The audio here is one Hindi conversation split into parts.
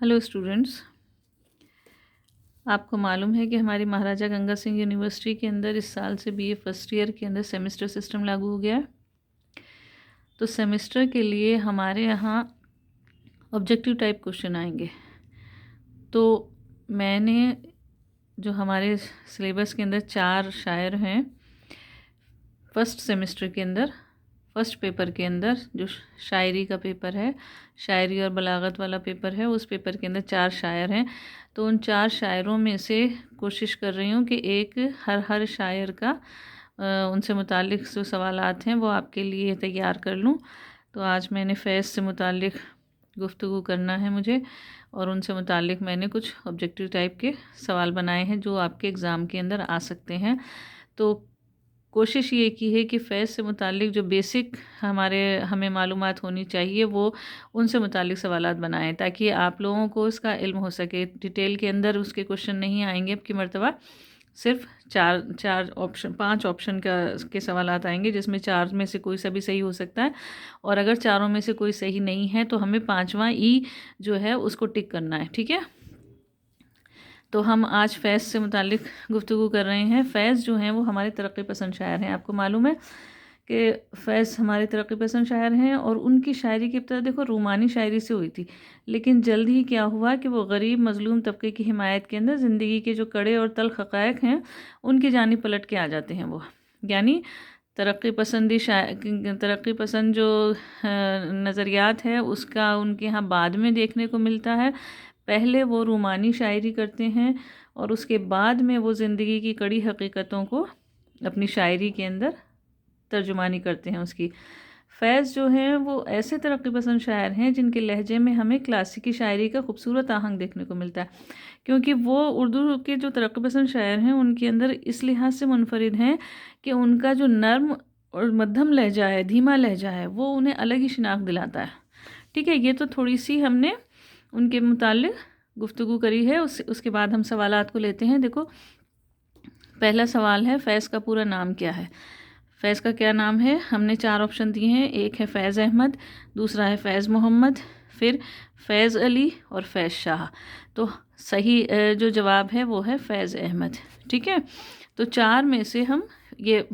हेलो स्टूडेंट्स, आपको मालूम है कि हमारी महाराजा गंगा सिंह यूनिवर्सिटी के अंदर इस साल से बीए फर्स्ट ईयर के अंदर सेमेस्टर सिस्टम लागू हो गया है। तो सेमेस्टर के लिए हमारे यहाँ ऑब्जेक्टिव टाइप क्वेश्चन आएंगे। तो मैंने जो हमारे सिलेबस के अंदर 4 शायर हैं फर्स्ट सेमेस्टर के अंदर, फर्स्ट पेपर के अंदर जो शायरी का पेपर है, शायरी और बलागत वाला पेपर है, उस पेपर के अंदर 4 शायर हैं। तो उन 4 शायरों में से कोशिश कर रही हूँ कि एक हर शायर का उनसे मुतालिक जो सवालात हैं वो आपके लिए तैयार कर लूँ। तो आज मैंने फैज़ से मुतालिक गुफ्तगू करना है मुझे, और उनसे मुतालिक मैंने कुछ ऑब्जेक्टिव टाइप के सवाल बनाए हैं जो आपके एग्ज़ाम के अंदर आ सकते हैं। तो कोशिश ये की है कि फैज़ से मुतालिक जो बेसिक हमें मालूमात होनी चाहिए वो उनसे मुतालिक सवालात बनाएं, ताकि आप लोगों को इसका इल्म हो सके। डिटेल के अंदर उसके क्वेश्चन नहीं आएंगे अब की मर्तबा, सिर्फ चार ऑप्शन 5 ऑप्शन के सवालात आएंगे, जिसमें 4 में से कोई सा भी सही हो सकता है। और अगर चारों में से कोई सही नहीं है तो हमें 5वां ई जो है उसको टिक करना है, ठीक है। तो हम आज फैज़ से मुतालिक गुफ्तगू कर रहे हैं। फैज़ जो हैं वो हमारे तरक्की पसंद शायर हैं। आपको मालूम है कि फैज़ हमारे तरक्की पसंद शायर हैं, और उनकी शायरी की इब्तिदा देखो रूमानी शायरी से हुई थी, लेकिन जल्द ही क्या हुआ कि वो गरीब मज़लूम तबके की हिमायत के अंदर ज़िंदगी के जो कड़े और तल्ख़ हक़ाइक़ हैं उनकी जानिब पलट के आ जाते हैं वो। यानी तरक्की पसंद जो नज़रियात है उसका उनके यहाँ बाद में देखने को मिलता है। पहले वो रूमानी शायरी करते हैं और उसके बाद में वो ज़िंदगी की कड़ी हकीकतों को अपनी शायरी के अंदर तर्जुमानी करते हैं उसकी। फैज़ जो हैं वो ऐसे तरक्की पसंद शायर हैं जिनके लहजे में हमें क्लासिकी शायरी का खूबसूरत आहंग देखने को मिलता है, क्योंकि वो उर्दू के जो तरक्की पसंद शायर हैं उनके अंदर इस लिहाज से मुनफरिद हैं कि उनका जो नर्म और मध्यम लहजा है, धीमा लहजा है, वो उन्हें अलग ही शिनाख्त दिलाता है, ठीक है। ये तो थोड़ी सी हमने उनके मुताल्लिक़ गुफ्तगू करी है। उसके बाद हम सवालात को लेते हैं। देखो, पहला सवाल है फ़ैज़ का पूरा नाम क्या है। फ़ैज़ का क्या नाम है? हमने 4 ऑप्शन दिए हैं। एक है फ़ैज़ अहमद, दूसरा है फ़ैज़ मोहम्मद, फिर फ़ैज़ अली और फ़ैज़ शाह। तो सही जो जवाब है वो है फ़ैज़ अहमद, ठीक है। तो 4 में से हम ये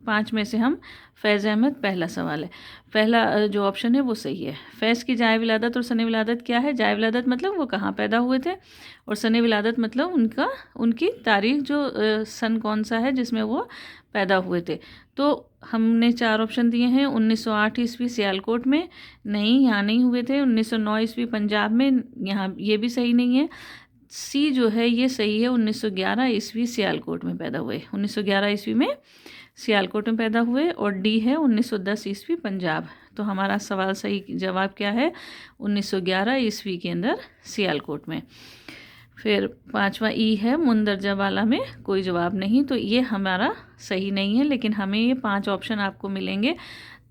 5 में से हम फ़ैज़ अहमद पहला सवाल है, पहला जो ऑप्शन है वो सही है। फ़ैज़ की जाए विलादत और सने विलादत क्या है? जाए विलादत मतलब वो कहाँ पैदा हुए थे, और सने विलादत मतलब उनकी तारीख जो सन कौन सा है जिसमें वो पैदा हुए थे। तो हमने 4 ऑप्शन दिए हैं। 1908 ईस्वी सियालकोट में, नहीं यहाँ नहीं हुए थे। 1909 ईस्वी पंजाब में, यहाँ ये भी सही नहीं है। सी जो है ये सही है, 1911 ईस्वी सियालकोट में पैदा हुए, 1911 ईस्वी में सियालकोट में पैदा हुए। और डी है 1910 ईस्वी पंजाब। तो हमारा सवाल सही जवाब क्या है? 1911 ईस्वी के अंदर सियालकोट में। फिर 5वां ई है मुंदरजा वाला में कोई जवाब नहीं, तो ये हमारा सही नहीं है, लेकिन हमें ये 5 ऑप्शन आपको मिलेंगे,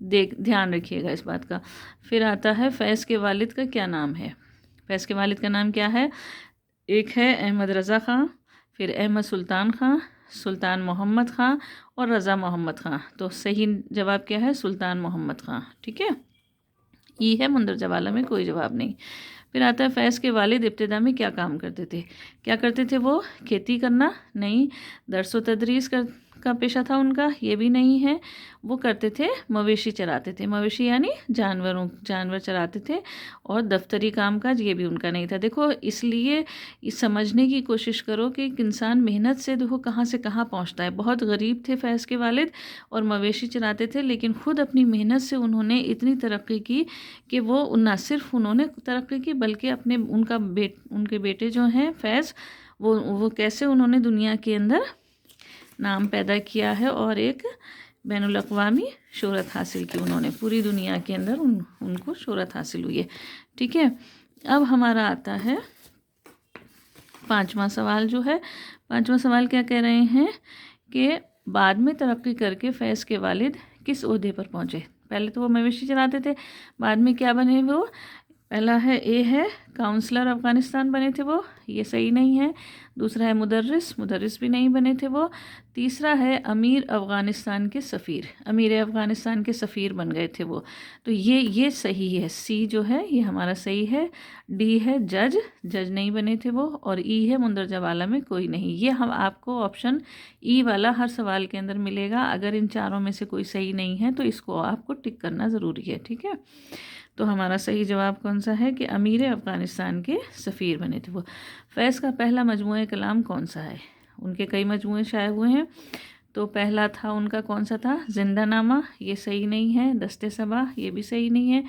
ध्यान रखिएगा इस बात का। फिर आता है फ़ैज़ के वालिद का क्या नाम है। फ़ैज़ के वालिद का नाम क्या है? एक है अहमद रज़ा ख़ां, फिर अहमद सुल्तान ख़ां, सुल्तान मोहम्मद ख़ां और रज़ा मोहम्मद ख़ां। तो सही जवाब क्या है? सुल्तान मोहम्मद ख़ां, ठीक है। ई है मुंदरजा वाला में कोई जवाब नहीं। फिर आता है फ़ैज़ के वालिद इब्तिदा में क्या काम करते थे। क्या करते थे वो? खेती करना? नहीं। दर्स व तदरीस का पेशा था उनका? ये भी नहीं है। वो करते थे मवेशी चराते थे, मवेशी यानी जानवर चराते थे। और दफ्तरी कामकाज ये भी उनका नहीं था। देखो, इसलिए इस समझने की कोशिश करो कि एक इंसान मेहनत से देखो कहाँ से कहाँ पहुँचता है। बहुत गरीब थे फ़ैज़ के वालिद और मवेशी चराते थे, लेकिन ख़ुद अपनी मेहनत से उन्होंने इतनी तरक्की की कि वो न सिर्फ उन्होंने तरक्की की बल्कि उनके बेटे जो हैं फ़ैज़, वो कैसे उन्होंने दुनिया के अंदर नाम पैदा किया है और एक बैनुल अक़वामी शोहरत हासिल की उन्होंने, पूरी दुनिया के अंदर उनको शोहरत हासिल हुई है, ठीक है। अब हमारा आता है 5वां सवाल जो है। 5वां सवाल क्या कह रहे हैं कि बाद में तरक्की करके फ़ैज़ के वालिद किस ओहदे पर पहुँचे। पहले तो वो मवेशी चराते थे, बाद में क्या बने वो? पहला है ए है काउंसलर अफ़गानिस्तान बने थे वो, ये सही नहीं है। दूसरा है मुदर्रिस भी नहीं बने थे वो। तीसरा है अमीर अफ़गानिस्तान के सफ़ीर, अमीर अफ़गानिस्तान के सफ़ीर बन गए थे वो। तो ये सही है, सी जो है ये हमारा सही है। डी है जज नहीं बने थे वो। और ई है मुंदरजा वाला में कोई नहीं। ये हम आपको ऑप्शन ई वाला हर सवाल के अंदर मिलेगा। अगर इन चारों में से कोई सही नहीं है तो इसको आपको टिक करना ज़रूरी है, ठीक है। तो हमारा सही जवाब कौन सा है कि अमीर अफ़गानिस्तान के सफ़ीर बने थे वो। फैज़ का पहला मजमूआ कलाम कौन सा है? उनके कई मजमूए शाये हुए हैं। तो पहला था उनका कौन सा था? जिंदा नामा, ये सही नहीं है। दस्ते सबा, ये भी सही नहीं है।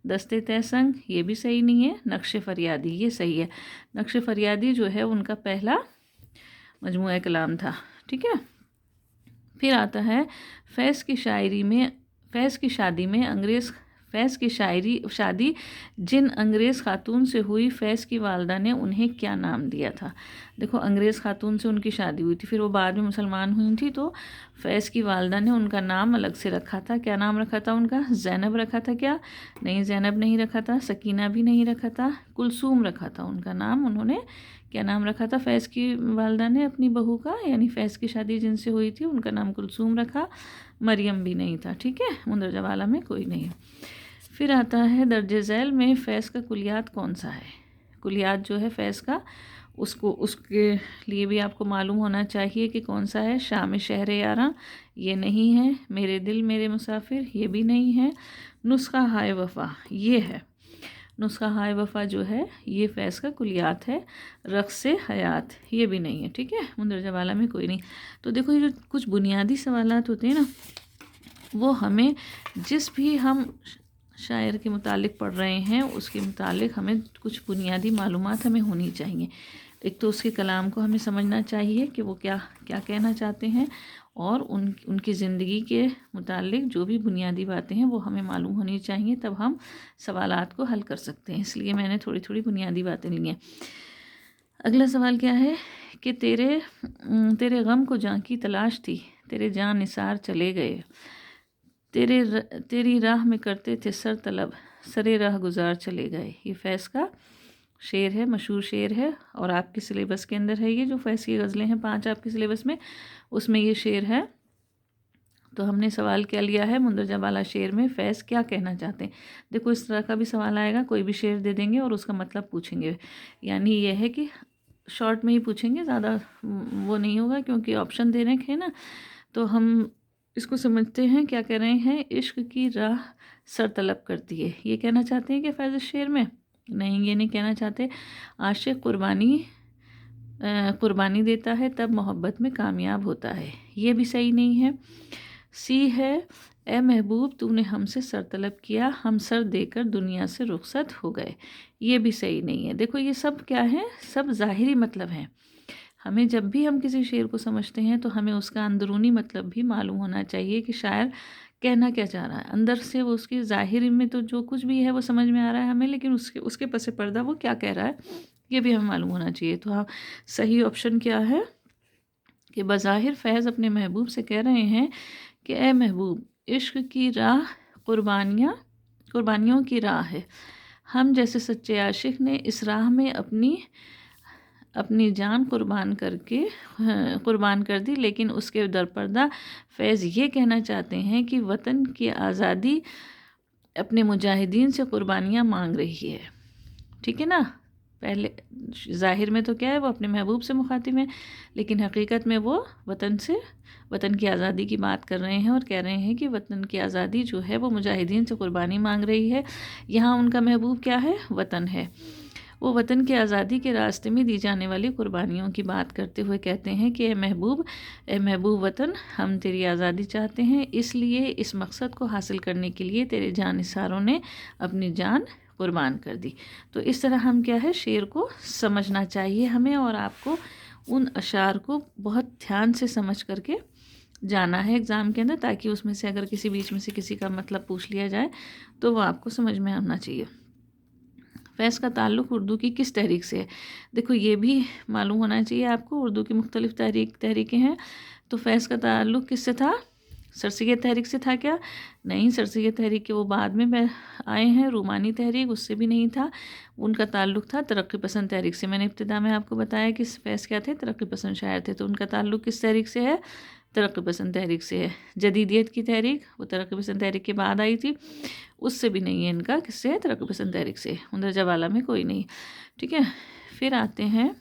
दस्ते तहसंग, ये भी सही नहीं है। नक्श फरियादी, ये सही है। नक्श फरियादी जो है उनका पहला मजमूआ कलाम था, ठीक है। फिर आता है फैज़ की शादी में फैज़ की शादी जिन अंग्रेज़ ख़ातून से हुई, फैज़ की वालदा ने उन्हें क्या नाम दिया था? देखो, अंग्रेज़ ख़ातून से उनकी शादी हुई थी, फिर वो बाद में मुसलमान हुई थी, तो फैज़ की वालदा ने उनका नाम अलग से रखा था। क्या नाम रखा था उनका? ज़ैनब रखा था क्या? नहीं, ज़ैनब नहीं रखा था। सकीना भी नहीं रखा था। कुलसूम रखा था उनका नाम। उन्होंने क्या नाम रखा था फैज़ की वालदा ने अपनी बहू का, यानी फैज़ की शादी जिनसे हुई थी उनका नाम कुलसूम रखा। मरियम भी नहीं था, ठीक है। मुंदरजा वाला में कोई नहीं। फिर आता है दर्जे झैल में फैज़ का कुलियात कौन सा है? कुलियात जो है फैज़ का, उसके लिए भी आपको मालूम होना चाहिए कि कौन सा है। शाम शहर यारा, ये नहीं है। मेरे दिल मेरे मुसाफिर, ये भी नहीं है। नुस्खा हाय वफ़ा, ये है। नुस्खा हाय वफ़ा जो है ये फैज़ का कुलियात है। रक़्स हयात, ये भी नहीं है, ठीक है। मुंदरजा वाला में कोई नहीं। तो देखो, ये जो कुछ बुनियादी सवालात होते हैं ना, वो हमें जिस भी हम शायर के मुतालिक पढ़ रहे हैं उसके मुतालिक हमें कुछ बुनियादी मालूमात हमें होनी चाहिए। एक तो उसके कलाम को हमें समझना चाहिए कि वो क्या क्या कहना चाहते हैं, और उनकी ज़िंदगी के मुतालिक जो भी बुनियादी बातें हैं वो हमें मालूम होनी चाहिए, तब हम सवालात को हल कर सकते हैं। इसलिए मैंने थोड़ी थोड़ी बुनियादी बातें ली हैं। अगला सवाल क्या है कि तेरे गम को जान की तलाश थी, तेरे जान निसार चले गए। तेरी राह में करते थे सर तलब, सरे राह गुजार चले गए। ये फैज़ का शेर है, मशहूर शेर है, और आपके सिलेबस के अंदर है। ये जो फैज़ की गज़लें हैं 5 आपके सिलेबस में, उसमें ये शेर है। तो हमने सवाल क्या लिया है? मुंदरजा वाला शेर में फैज़ क्या कहना चाहते हैं। देखो, इस तरह का भी सवाल आएगा, कोई भी शेर दे देंगे और उसका मतलब पूछेंगे। यानी ये है कि शॉर्ट में ही पूछेंगे, ज़्यादा वो नहीं होगा, क्योंकि ऑप्शन दे रखे हैं ना। तो हम इसको समझते हैं क्या कह रहे हैं। इश्क की राह सर तलब करती है, ये कहना चाहते हैं कि फैज़ शेर में? नहीं, ये नहीं कहना चाहते। आशिक कुर्बानी देता है तब मोहब्बत में कामयाब होता है, ये भी सही नहीं है। सी है ए महबूब तूने हमसे सर तलब किया, हम सर देकर दुनिया से रुखसत हो गए, ये भी सही नहीं है। देखो, ये सब क्या है? सब ज़ाहिरी मतलब हैं। हमें जब भी हम किसी शेर को समझते हैं तो हमें उसका अंदरूनी मतलब भी मालूम होना चाहिए कि शायर कहना क्या चाह रहा है। अंदर से वो उसकी ज़ाहिर में तो जो कुछ भी है वो समझ में आ रहा है हमें, लेकिन उसके पसे पर्दा वो क्या कह रहा है ये भी हमें मालूम होना चाहिए। तो हाँ, सही ऑप्शन क्या है कि बज़ाहिर फैज़ अपने महबूब से कह रहे हैं कि ए महबूब, इश्क की राह कुर्बानियों की राह है। हम जैसे सच्चे आशिक ने इस राह में अपनी जान कुर्बान कर दी, लेकिन उसके दरपर्दा फैज़ ये कहना चाहते हैं कि वतन की आज़ादी अपने मुजाहिदीन से कुर्बानियाँ मांग रही है, ठीक है ना। पहले ज़ाहिर में तो क्या है, वो अपने महबूब से मुखातिब हैं, लेकिन हकीकत में वो वतन की आज़ादी की बात कर रहे हैं और कह रहे हैं कि वतन की आज़ादी जो है वो मुजाहिदीन से कुर्बानी मांग रही है। यहाँ उनका महबूब क्या है? वतन है। वो वतन की आज़ादी के रास्ते में दी जाने वाली कुर्बानियों की बात करते हुए कहते हैं कि ए महबूब वतन, हम तेरी आज़ादी चाहते हैं, इसलिए इस मकसद को हासिल करने के लिए तेरे जानिसारों ने अपनी जान कुर्बान कर दी। तो इस तरह हम क्या है, शेर को समझना चाहिए हमें, और आपको उन अशार को बहुत ध्यान से समझ करके जाना है एग्ज़ाम के अंदर, ताकि उसमें से अगर किसी बीच में से किसी का मतलब पूछ लिया जाए तो वो आपको समझ में आना चाहिए। फैज़ का ताल्लुक़ उर्दू की किस तहरीक से है? देखो, ये भी मालूम होना चाहिए आपको। उर्दू की मुख्तलिफ़ तहरीकें हैं, तो फैज़ का ताल्लुक़ किससे था? सरसिया तहरीक से था क्या? नहीं, सरसिया तहरीक के वो बाद में आए हैं। रूमानी तहरीक, उससे भी नहीं था। उनका ताल्लुक़ था तरक्की पसंद तहरीक से। मैंने इब्तिदा में आपको बताया कि फैज़ क्या थे? तरक्की पसंद शायर थे। तो उनका ताल्लुक़ किस तहरीक से है? तरक्की पसंद तहरीक से है। जदीदियत की तहरीक, वो तरक्की पसंद तहरीक के बाद आई थी, उससे भी नहीं है इनका। किससे है? तरक्की पसंद तहरीक से। मुंदरजा वाला में कोई नहीं। ठीक है, फिर आते हैं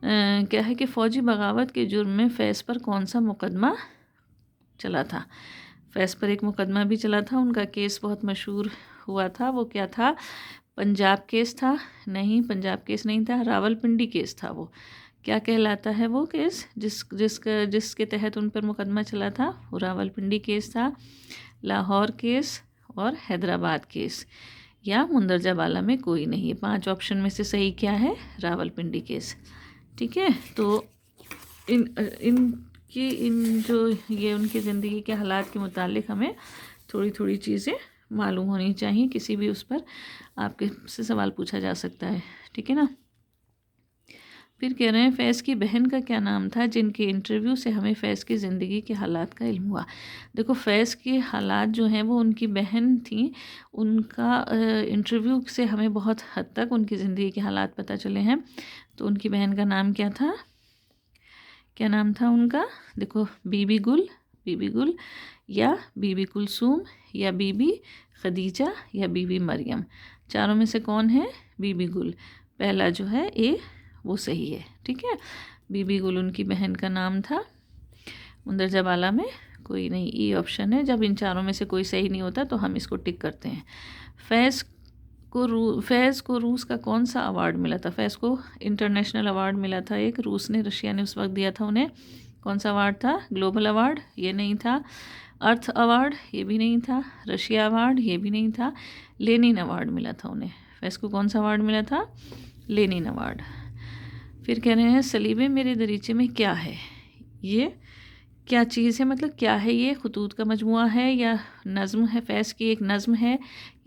क्या है कि फ़ौजी बगावत के जुर्म में फैज़ पर कौन सा मुकदमा चला था? फैज़ पर एक मुकदमा भी चला था। उनका केस बहुत मशहूर हुआ था। वो क्या था? पंजाब केस था? नहीं, पंजाब केस नहीं था, रावलपिंडी केस था। वो क्या कहलाता है वो केस जिसके तहत उन पर मुकदमा चला था? वो रावलपिंडी केस था, लाहौर केस और हैदराबाद केस, या मुंदरजा वाला में कोई नहीं है। 5 ऑप्शन में से सही क्या है? रावलपिंडी केस। ठीक है, तो इन जो ये उनकी ज़िंदगी के हालात के मुतालिक हमें थोड़ी थोड़ी चीज़ें मालूम होनी चाहिए। किसी भी उस पर आपके से सवाल पूछा जा सकता है। ठीक है ना। फिर कह रहे हैं फैज़ की बहन का क्या नाम था जिनके इंटरव्यू से हमें फ़ैज़ की ज़िंदगी के हालात का इल्म हुआ? देखो, फ़ैज़ के हालात जो हैं वो उनकी बहन थी, उनका इंटरव्यू से हमें बहुत हद तक उनकी ज़िंदगी के हालात पता चले हैं। तो उनकी बहन का नाम क्या था? क्या नाम था उनका? देखो, बीबी गुल या बीबी कुलसूम या बीबी खदीजा या बीबी मरियम। चारों में से कौन है? बीबी गुल। पहला जो है ए वो सही है। ठीक है, बीबी गुल उनकी बहन का नाम था। मुंदरजा वाला में कोई नहीं, ई ऑप्शन है। जब इन चारों में से कोई सही नहीं होता तो हम इसको टिक करते हैं। फैज़ को रूस का कौन सा अवार्ड मिला था? फैज़ को इंटरनेशनल अवार्ड मिला था एक, रूस ने, रशिया ने उस वक्त दिया था उन्हें। कौन सा अवार्ड था? Global award? ये नहीं था। अर्थ अवार्ड? ये भी नहीं था। Russia award? ये भी नहीं था। लेनिन अवार्ड मिला था उन्हें। फैज़ को कौन सा अवार्ड मिला था? Lenin award. फिर कह रहे हैं सलीबे मेरे दरीचे में क्या है? ये क्या चीज़ है? मतलब क्या है ये? खतूत का मजमुआ है या नज़्म है? फ़ैज़ की एक नज़्म है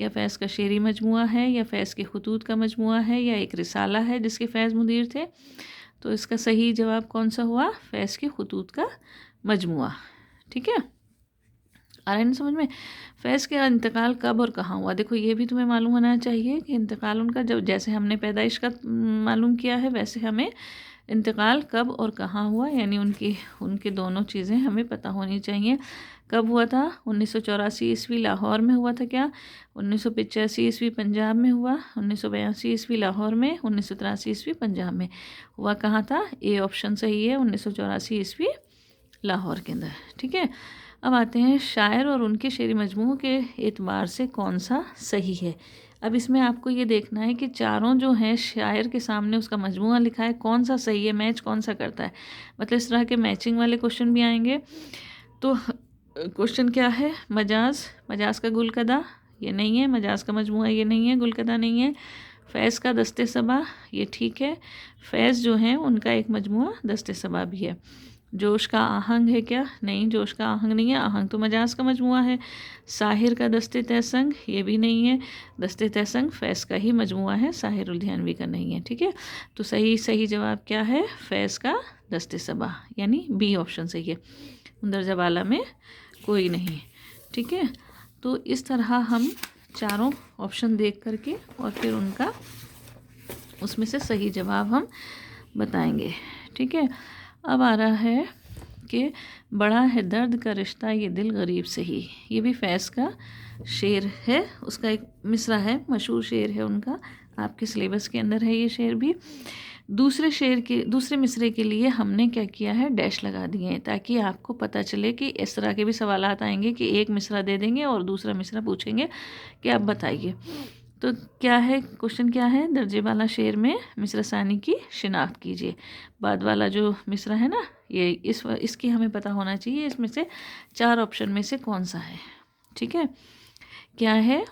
या फ़ैज़ का शेरी मजमुआ है या फ़ैज़ के खतूत का मजमुआ है या एक रिसाला है जिसके फ़ैज़ मुदीर थे? तो इसका सही जवाब कौन सा हुआ? फ़ैज़ के खतूत का मजमुआ। ठीक है, आ रहा है ना समझ में? फ़ैज़ का इंतकाल कब और कहाँ हुआ? देखो, ये भी तुम्हें मालूम होना चाहिए कि इंतकाल उनका जब, जैसे हमने पैदाइश का मालूम किया है, वैसे हमें इंतकाल कब और कहाँ हुआ, यानी उनकी दोनों चीज़ें हमें पता होनी चाहिए। कब हुआ था? 1984 ईस्वी लाहौर में हुआ था क्या? 1985 ईस्वी पंजाब में हुआ। 1982 ईस्वी लाहौर में। 1983 ईस्वी पंजाब में। हुआ कहाँ था? ए ऑप्शन सही है, 1984 ईस्वी लाहौर के अंदर। ठीक है, अब आते हैं शायर और उनके शेरी मजमूओं के एतबार से कौन सा सही है। अब इसमें आपको ये देखना है कि चारों जो हैं, शायर के सामने उसका मजमूआ लिखा है, कौन सा सही है, मैच कौन सा करता है। मतलब इस तरह के मैचिंग वाले क्वेश्चन भी आएंगे। तो क्वेश्चन क्या है? मजाज का गुलकदा, ये नहीं है। मजाज का मजमूआ, ये नहीं है। गुलकदा नहीं है। फैज़ का दस्ते सबा, ये ठीक है। फैज़ जो है उनका एक मजमूआ दस्ते सबा भी है। जोश का आहंग है क्या? नहीं, जोश का आहंग नहीं है। आहंग तो मजाज का मजमुआ है। साहिर का दस्ते तहसंग, ये भी नहीं है। दस्ते तहसंग फ़ैज़ का ही मजमुआ है, साहिर लुधियानवी का नहीं है। ठीक है, तो सही जवाब क्या है? फ़ैज़ का दस्ते सबा, यानी बी ऑप्शन सही है। मुंदरजा वाला में कोई नहीं। ठीक है, तो इस तरह हम चारों ऑप्शन देख करके और फिर उनका उसमें से सही जवाब हम बताएंगे। ठीक है, अब आ रहा है कि बड़ा है दर्द का रिश्ता ये दिल गरीब से ही। ये भी फैज़ का शेर है, उसका एक मिसरा है, मशहूर शेर है उनका, आपके सिलेबस के अंदर है ये शेर भी। दूसरे मिसरे के लिए हमने क्या किया है? डैश लगा दिए हैं, ताकि आपको पता चले कि इस तरह के भी सवालात आएंगे कि एक मिसरा दे देंगे और दूसरा मिसरा पूछेंगे कि आप बताइए। तो क्या है क्वेश्चन? क्या है? दर्जे वाला शेर में मिसरा सानी की शिनाख्त कीजिए। बाद वाला जो मिसरा है ना, ये इसकी हमें पता होना चाहिए इसमें से 4 ऑप्शन में से कौन सा है। ठीक है, क्या है?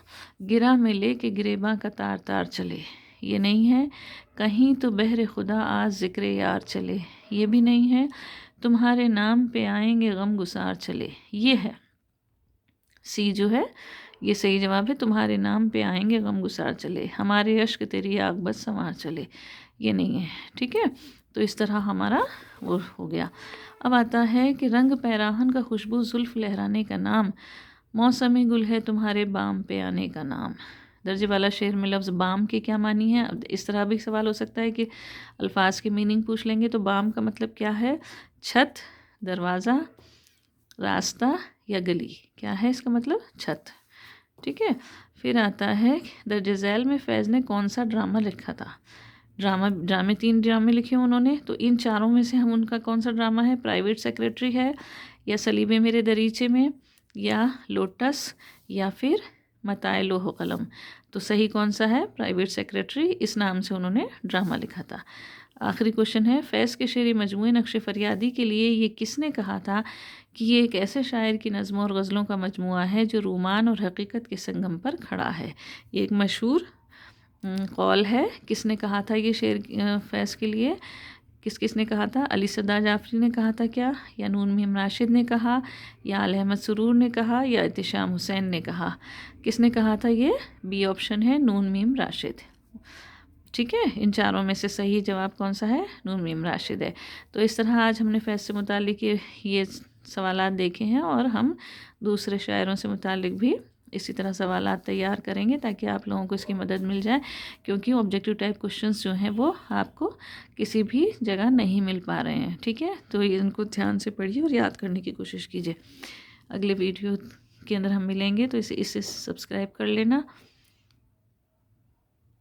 गिरा में ले के गिरेबा का तार तार चले, ये नहीं है। कहीं तो बहरे खुदा आज ज़िक्र यार चले, ये भी नहीं है। तुम्हारे नाम पे आएंगे गम गुसार चले, ये है। सी जो है ये सही जवाब है। तुम्हारे नाम पे आएंगे गम गुसार चले, हमारे अश्क तेरी आग बस संवार चले, ये नहीं है। ठीक है, तो इस तरह हमारा वो हो गया। अब आता है कि रंग पैराहन का खुशबू जुल्फ़ लहराने का नाम, मौसमी गुल है तुम्हारे बाम पे आने का नाम। दर्जे वाला शेर में लफ्ज़ बाम की क्या मानी है। अब इस तरह भी सवाल हो सकता है कि अल्फाज की मीनिंग पूछ लेंगे। तो बाम का मतलब क्या है, छत, दरवाज़ा, रास्ता या गली। क्या है इसका मतलब, छत। ठीक है। फिर आता है दर्जे झैल में फैज़ ने कौन सा ड्रामा लिखा था। ड्रामे 3 ड्रामे लिखे उन्होंने, तो इन चारों में से हम उनका कौन सा ड्रामा है, प्राइवेट सेक्रेटरी है, या सलीबे मेरे दरीचे में, या लोटस, या फिर मताए लोह कलम। तो सही कौन सा है, प्राइवेट सेक्रेटरी। इस नाम से उन्होंने ड्रामा लिखा था। आखिरी क्वेश्चन है, फैज़ के शेरी मजमूए नक्श फरियादी के लिए ये किसने कहा था कि ये एक ऐसे शायर की नज़मों और गज़लों का मजमुआ है जो रूमान और हकीकत के संगम पर खड़ा है। ये एक मशहूर कौल है। किसने कहा था ये शेर फैज़ के लिए, किसने कहा था, अली सदा जाफरी ने कहा था क्या, या नून मीम राशिद ने कहा, या अल अहमद सुरूर ने कहा, या एहतिशाम हुसैन ने कहा। किसने कहा था ये, बी ऑप्शन है नून मीम राशिद। ठीक है, इन चारों में से सही जवाब कौन सा है, नून मीम राशिद है। तो इस तरह आज हमने फैज़ से मुतालिक ये सवालात देखे हैं, और हम दूसरे शायरों से मुतालिक भी इसी तरह सवालात तैयार करेंगे ताकि आप लोगों को इसकी मदद मिल जाए, क्योंकि ऑब्जेक्टिव टाइप क्वेश्चंस जो हैं वो आपको किसी भी जगह नहीं मिल पा रहे हैं। ठीक है, तो इनको ध्यान से पढ़िए और याद करने की कोशिश कीजिए। अगले वीडियो के अंदर हम मिलेंगे, तो इसे सब्सक्राइब कर लेना।